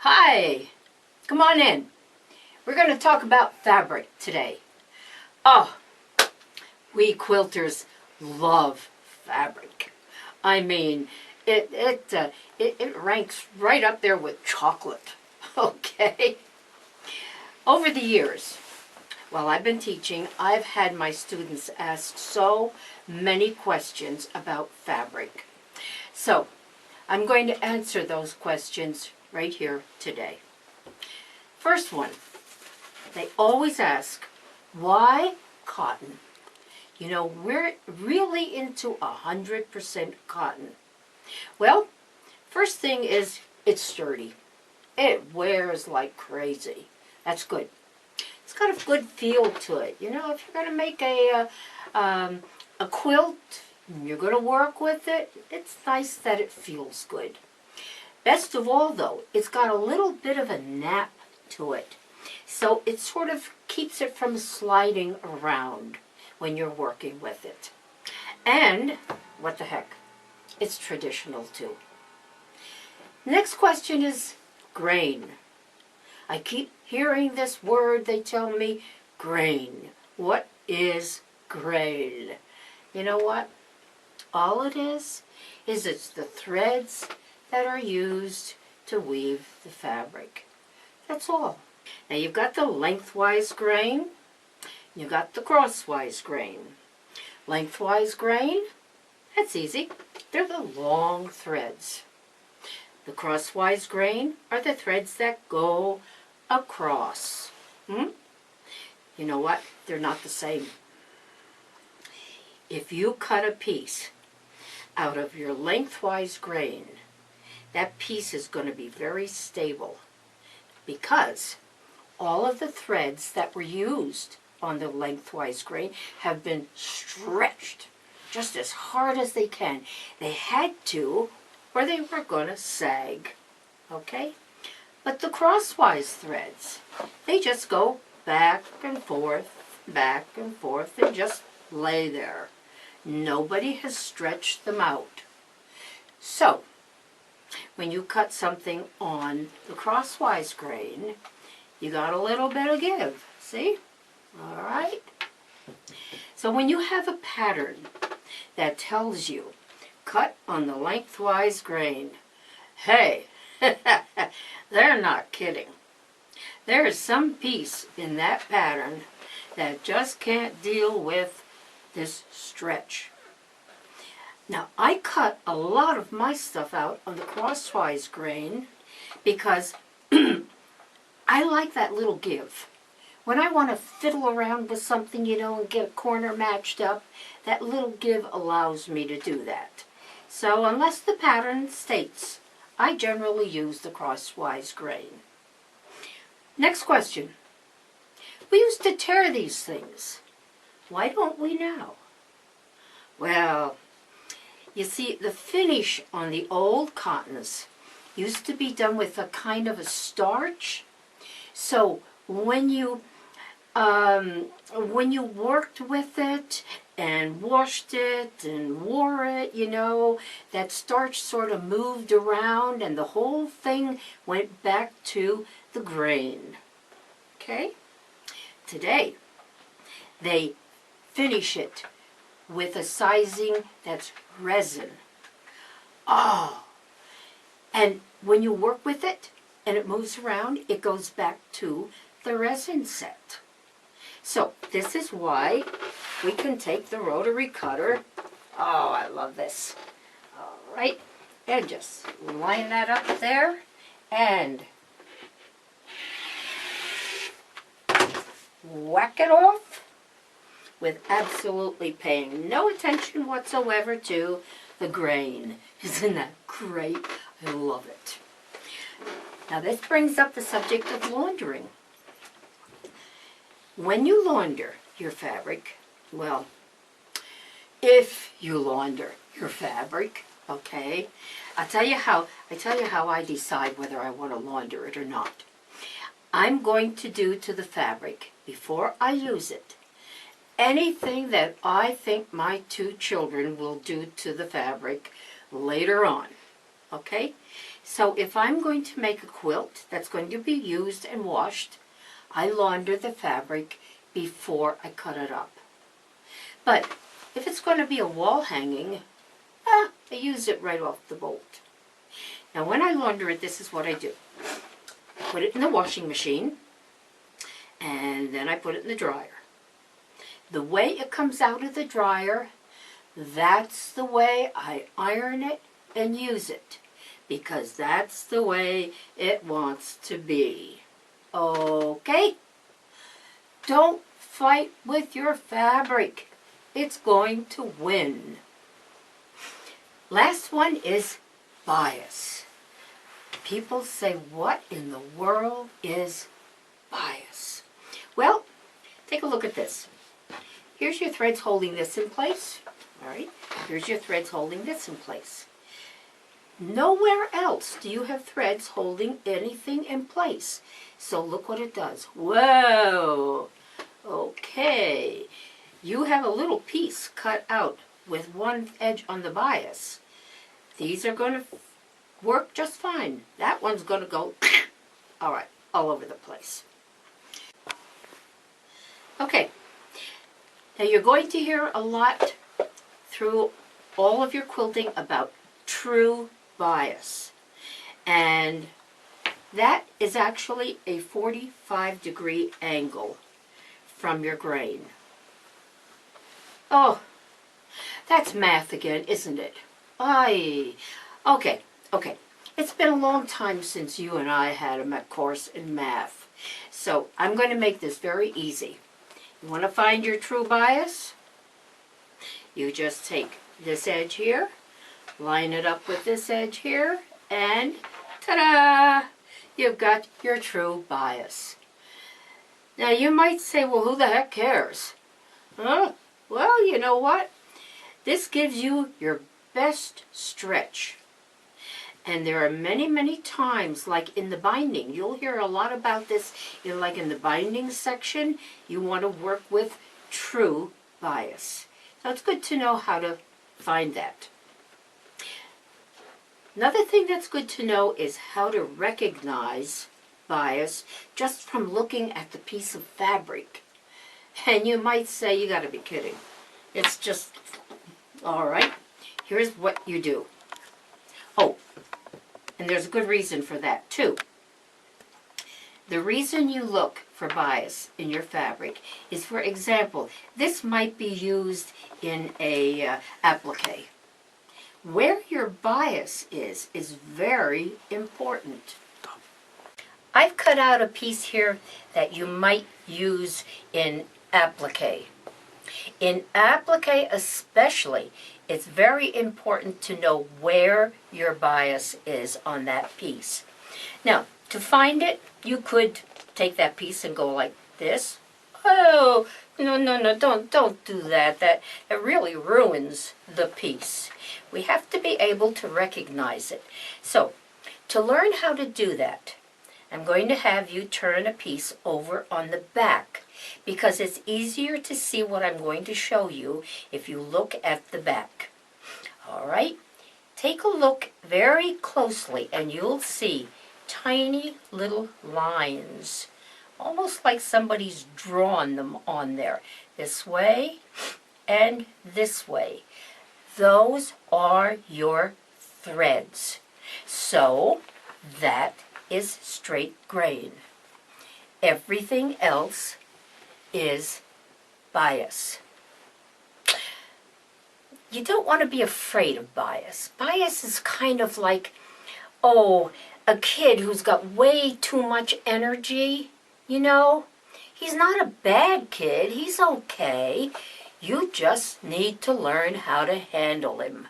Hi, come on in. We're going to talk about fabric today. Oh, we quilters love fabric. I mean, it ranks right up there with chocolate. Okay. Over the years, while I've been teaching, I've had my students ask so many questions about fabric. So, I'm going to answer those questions right here today. First one, they always ask, why cotton? You know, we're really into 100% cotton. Well, first thing is it's sturdy. It wears like crazy. That's good. It's got a good feel to it. You know, if you're going to make a quilt, you're going to work with it, it's nice that it feels good. Best of all, though, it's got a little bit of a nap to it. So it sort of keeps it from sliding around when you're working with it. And, what the heck, it's traditional too. Next question is grain. I keep hearing this word, they tell me, grain. What is grain? You know what? All it is it's the threads that are used to weave the fabric. That's all. Now you've got the lengthwise grain, you've got the crosswise grain. Lengthwise grain, that's easy. They're the long threads. The crosswise grain are the threads that go across. You know what? They're not the same. If you cut a piece out of your lengthwise grain, that piece is going to be very stable because all of the threads that were used on the lengthwise grain have been stretched just as hard as they can. They had to, or they were going to sag. Okay? But the crosswise threads, they just go back and forth, and just lay there. Nobody has stretched them out. So, when you cut something on the crosswise grain, you got a little bit of give. See? All right? So when you have a pattern that tells you, cut on the lengthwise grain, hey, they're not kidding. There is some piece in that pattern that just can't deal with this stretch. Now, I cut a lot of my stuff out on the crosswise grain because I like that little give. When I want to fiddle around with something, you know, and get a corner matched up, that little give allows me to do that. So unless the pattern states, I generally use the crosswise grain. Next question. We used to tear these things. Why don't we now? Well, you see, the finish on the old cottons used to be done with a kind of a starch. So when you worked with it and washed it and wore it, you know, that starch sort of moved around and the whole thing went back to the grain. Okay? Today, they finish it with a sizing that's resin. Oh! And when you work with it and it moves around, it goes back to the resin set. So this is why we can take the rotary cutter. Oh, I love this. All right, and just line that up there and whack it off with absolutely paying no attention whatsoever to the grain. Isn't that great? I love it. Now this brings up the subject of laundering. When you launder your fabric, well, if you launder your fabric, okay, I tell you how I decide whether I want to launder it or not. I'm going to do to the fabric, before I use it, anything that I think my two children will do to the fabric later on. Okay? So if I'm going to make a quilt that's going to be used and washed, I launder the fabric before I cut it up. But if it's going to be a wall hanging, I use it right off the bolt. Now when I launder it, this is what I do. I put it in the washing machine, and then I put it in the dryer. The way it comes out of the dryer, that's the way I iron it and use it, because that's the way it wants to be. Okay? Don't fight with your fabric. It's going to win. Last one is bias. People say, what in the world is bias? Well, take a look at this. Here's your threads holding this in place. All right, here's your threads holding this in place. Nowhere else do you have threads holding anything in place. So look what it does. Whoa! Okay. You have a little piece cut out with one edge on the bias. These are going to work just fine. That one's going to go, all right, all over the place. Okay. Now you're going to hear a lot through all of your quilting about true bias. And that is actually a 45-degree angle from your grain. Oh, that's math again, isn't it? Okay. It's been a long time since you and I had a course in math. So I'm going to make this very easy. You want to find your true bias? You just take this edge here, line it up with this edge here, and ta-da! You've got your true bias. Now you might say, well, who the heck cares? Huh? Well, you know what? This gives you your best stretch. And there are many, many times, like in the binding, you'll hear a lot about this, like in the binding section, you want to work with true bias. So it's good to know how to find that. Another thing that's good to know is how to recognize bias just from looking at the piece of fabric. And you might say, you got to be kidding. It's just, all right, here's what you do. Oh, and there's a good reason for that too. The reason you look for bias in your fabric is, for example, this might be used in a applique. Where your bias is very important. I've cut out a piece here that you might use in applique. In applique especially, it's very important to know where your bias is on that piece. Now, to find it, you could take that piece and go like this. Oh, no, don't do that. That really ruins the piece. We have to be able to recognize it. So, to learn how to do that, I'm going to have you turn a piece over on the back, because it's easier to see what I'm going to show you if you look at the back. All right? Take a look very closely and you'll see tiny little lines, almost like somebody's drawn them on there, this way and this way. Those are your threads. So that is straight grain. Everything else is bias. You don't want to be afraid of bias. Bias is kind of like, oh, a kid who's got way too much energy, you know. He's not a bad kid. He's okay. You just need to learn how to handle him.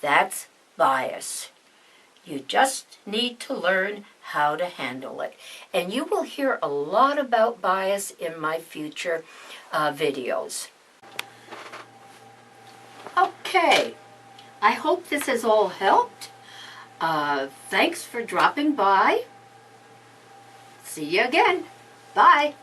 That's bias. You just need to learn how to handle it. And you will hear a lot about bias in my future videos. Okay, I hope this has all helped. Thanks for dropping by. See you again. Bye.